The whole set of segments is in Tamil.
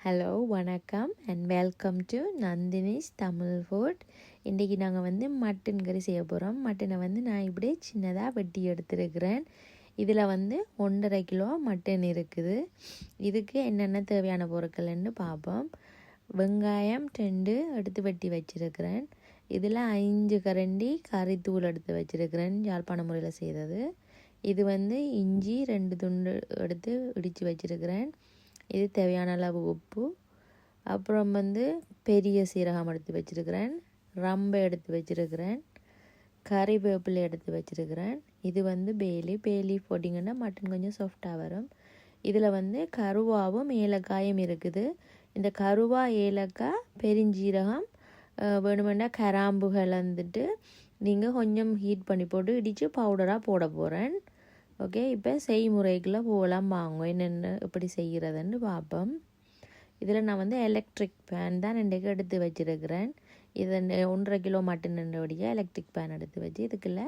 ஹலோ வணக்கம் and welcome to Nandini's Tamil food. இன்றைக்கி நாங்கள் மட்டன் கறி செய்ய போகிறோம். மட்டனை நான் இப்படி சின்னதாக வெட்டி எடுத்துருக்கிறேன். இதில் 1.5 கிலோ மட்டன் இருக்குது. இதுக்கு என்னென்ன தேவையான பொருட்கள்னு பார்ப்போம். வெங்காயம் 2 எடுத்து வெட்டி வச்சுருக்கிறேன். இதில் 5 கரண்டி கறித்தூள் எடுத்து வச்சுருக்கிறேன், யாழ்ப்பாண முறையில் செய்தது. இது இஞ்சி 2 துண்டு எடுத்து இடித்து வச்சுருக்கிறேன். இது தேவையான அளவு உப்பு. அப்புறம் பெரிய சீரகம் எடுத்து வச்சுருக்கிறேன், ரம்பை எடுத்து வச்சுருக்கிறேன், கறிவேப்பிலை எடுத்து வச்சுருக்கிறேன். இது பேலி போட்டிங்கன்னா மட்டன் கொஞ்சம் சாஃப்டாக வரும். இதில் கருவாவும் ஏலக்காயும் இருக்குது. இந்த கருவா, ஏலக்காய், பெருஞ்சீரகம் வேணுமெண்டா கராம்பு கலந்துட்டு நீங்கள் கொஞ்சம் ஹீட் பண்ணி போட்டு இடித்து பவுடராக போட போகிறேன். ஓகே, இப்போ செய்முறைக்குள்ளே போகலாம் வாங்க, என்னென்ன எப்படி செய்கிறதுன்னு பார்ப்போம். இதில் நான் எலக்ட்ரிக் பேன் தான் இன்றைக்கு எடுத்து வச்சுருக்கிறேன். இதை 1.5 கிலோ மட்டனுடைய எலக்ட்ரிக் பேன் எடுத்து வச்சு இதுக்குள்ள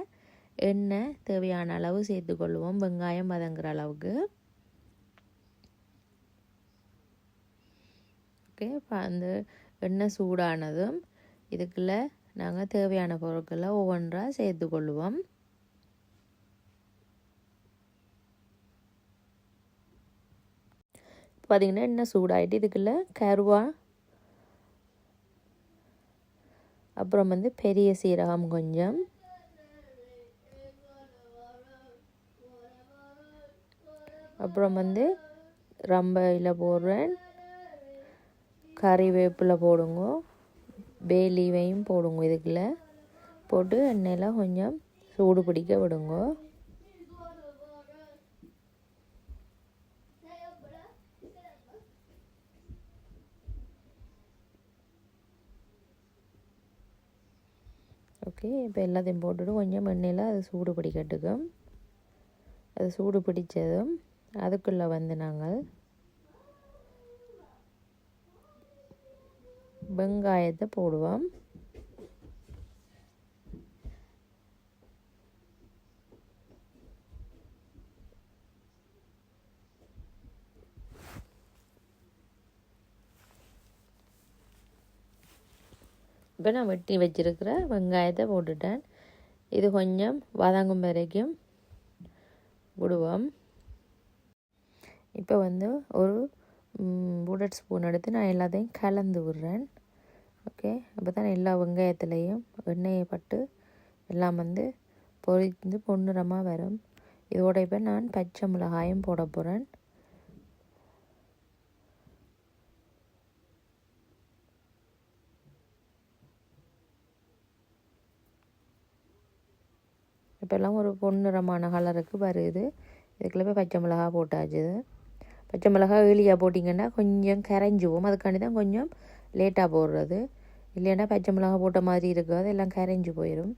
எண்ணெய் தேவையான அளவு சேர்த்துக்கொள்வோம், வெங்காயம் வதங்குற அளவுக்கு. ஓகே, இப்போ அந்த எண்ணெய் சூடானதும் இதுக்குள்ள நாங்கள் தேவையான பொருட்களை ஒவ்வொன்றாக சேர்த்துக்கொள்வோம். பார்த்திங்கன்னா எண்ணெய் சூடாகிட்டு இதுக்குள்ள கருவா, அப்புறம் பெரிய சீரகம் கொஞ்சம், அப்புறம் ரம்பையில் போடுறேன், கறிவேப்பிலை போடுங்க, பேலீவையும் போடுங்க. இதுக்குள்ள போட்டு எண்ணெயில் கொஞ்சம் சூடு பிடிக்க விடுங்க. ஓகே, இப்போ எல்லாத்தையும் போட்டுட்டு கொஞ்சம் எண்ணெயில் அது சூடு பிடிக்கட்டுக்கும். அது சூடு பிடிச்சதும் அதுக்குள்ளே நாங்கள் வெங்காயத்தை போடுவோம். இப்போ நான் வெட்டி வச்சுருக்கிற வெங்காயத்தை போட்டுட்டேன். இது கொஞ்சம் வதங்கும் வரைக்கும் விடுவோம். இப்போ ஒரு புல்லட் ஸ்பூன் எடுத்து நான் எல்லாத்தையும் கலந்து விடுறேன். ஓகே, அப்போ தான் எல்லா வெங்காயத்துலேயும் எண்ணெயை பட்டு எல்லாம் பொரிந்து பொன்னிறமாக வரும். இதோட இப்போ நான் பச்சை மிளகாயும் போட போகிறேன். இப்போல்லாம் ஒரு பொன்னிறமான கலருக்கு வருது. இதுக்குள்ளே போய் பச்சை மிளகா போட்டாச்சு. பச்சை மிளகா ஏலியாக போட்டிங்கன்னா கொஞ்சம் கரைஞ்சுவோம், அதுக்காண்டி தான் கொஞ்சம் லேட்டாக போடுறது. இல்லைன்னா பச்சை மிளகா போட்ட மாதிரி இருக்குது, அதெல்லாம் கரைஞ்சி போயிடும்.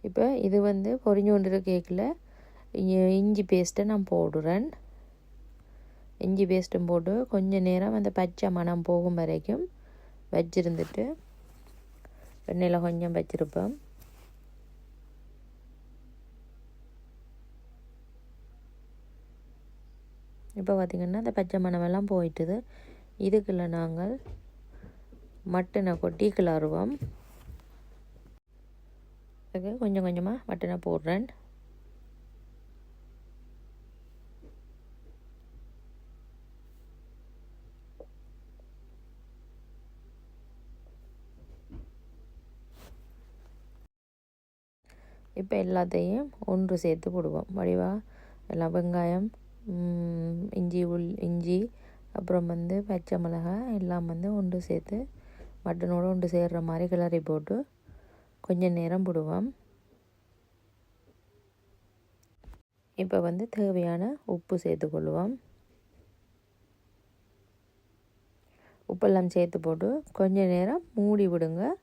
இப்போ இது பொரிஞ்சு கொண்டு கேக்கில் இஞ்சி பேஸ்ட்டை நான் போடுறேன். இஞ்சி பேஸ்ட்டும் போட்டு கொஞ்சம் நேரம் அந்த பச்சை மணம் போகும் வரைக்கும் வச்சுருந்துட்டு எண்ணெயில் கொஞ்சம் வச்சுருப்போம். இப்போ பார்த்திங்கன்னா அந்த பச்சை மணமெல்லாம் போயிட்டுது. இதுக்குள்ளே நாங்கள் மட்டனை கொட்டி கிளறுவோம். அதுக்கு கொஞ்சம் கொஞ்சமாக மட்டனை போடுறேன். இப்போ எல்லாத்தையும் ஒன்று சேர்த்து போடுவோம். வடிவாக எல்லாம் வெங்காயம், இஞ்சி, அப்புறம் பச்சை மிளகாய் எல்லாம் ஒன்று சேர்த்து மட்டனோடு ஒன்று சேர்கிற மாதிரி கிளறி போட்டு கொஞ்சம் நேரம் போடுவோம். இப்போ தேவையான உப்பு சேர்த்துக்கொள்வோம். உப்பெல்லாம் சேர்த்து போட்டு கொஞ்சம் நேரம் மூடி விடுங்க.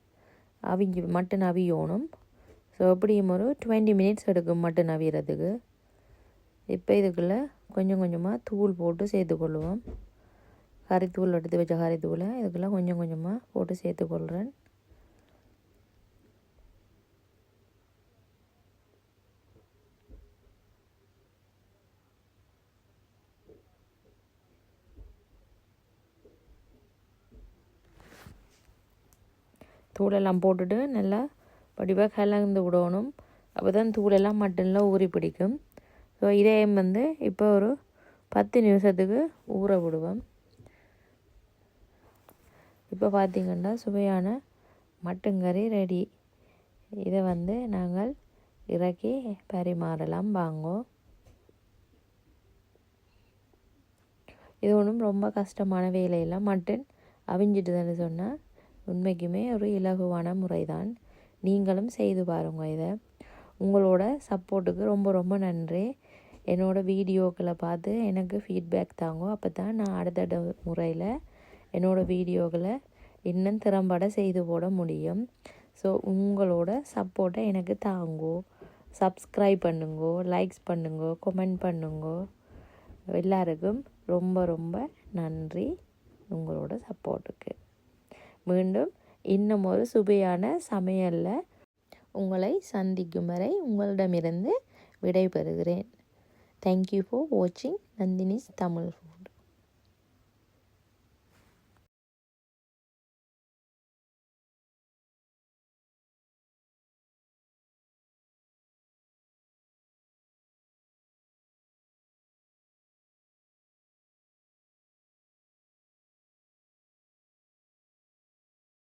மட்டன் அவியணும். ஸோ அப்படியும் ஒரு 20 மினிட்ஸ் எடுக்கும் மட்டன் அவியறதுக்கு. இப்போ இதுக்குள்ளே கொஞ்சம் கொஞ்சமாக தூள் போட்டு சேர்த்துக்கொள்வோம். கறித்தூள் எடுத்து வச்ச கறித்தூளை இதுக்குள்ளே கொஞ்சம் கொஞ்சமாக போட்டு சேர்த்துக்கொள்கிறேன். தூளெல்லாம் போட்டுட்டு நல்லா வடிவாக கலந்து விடணும். அப்போ தான் தூளெல்லாம் மட்டனில் ஊறி பிடிக்கும். ஸோ இதே வந்து இப்போ ஒரு 10 நிமிஷத்துக்கு ஊற விடுவோம். இப்போ பார்த்திங்கன்னா சுவையான மட்டன் கறி ரெடி. இதை வந்து நாங்கள் இறக்கி பரிமாறலாம் வாங்கோ. இது ஒன்றும் ரொம்ப கஷ்டமான வேலையில் மட்டன் அவிஞ்சிட்டுதுன்னு சொன்னால் உண்மைக்குமே ஒரு இலகுவான முறை தான். நீங்களும் செய்து பாருங்க. இதை உங்களோட சப்போர்ட்டுக்கு ரொம்ப ரொம்ப நன்றி. என்னோடய வீடியோக்களை பார்த்து எனக்கு ஃபீட்பேக் தாங்கோ. அப்போ தான் நான் அடுத்த முறையில் என்னோடய வீடியோக்களை இன்னும் திறம்பட செய்து போட முடியும். ஸோ உங்களோட சப்போர்ட்டை எனக்கு தாங்கோ. சப்ஸ்கிரைப் பண்ணுங்கோ, லைக்ஸ் பண்ணுங்கோ, கமெண்ட் பண்ணுங்கோ. எல்லாருக்கும் ரொம்ப ரொம்ப நன்றி உங்களோட சப்போர்ட்டுக்கு. மீண்டும் இன்னும் ஒரு சுவையான சமையலில் உங்களை சந்திக்கும் வரை உங்களிடமிருந்து விடைபெறுகிறேன். Thank you for watching Nandini's Tamil Food.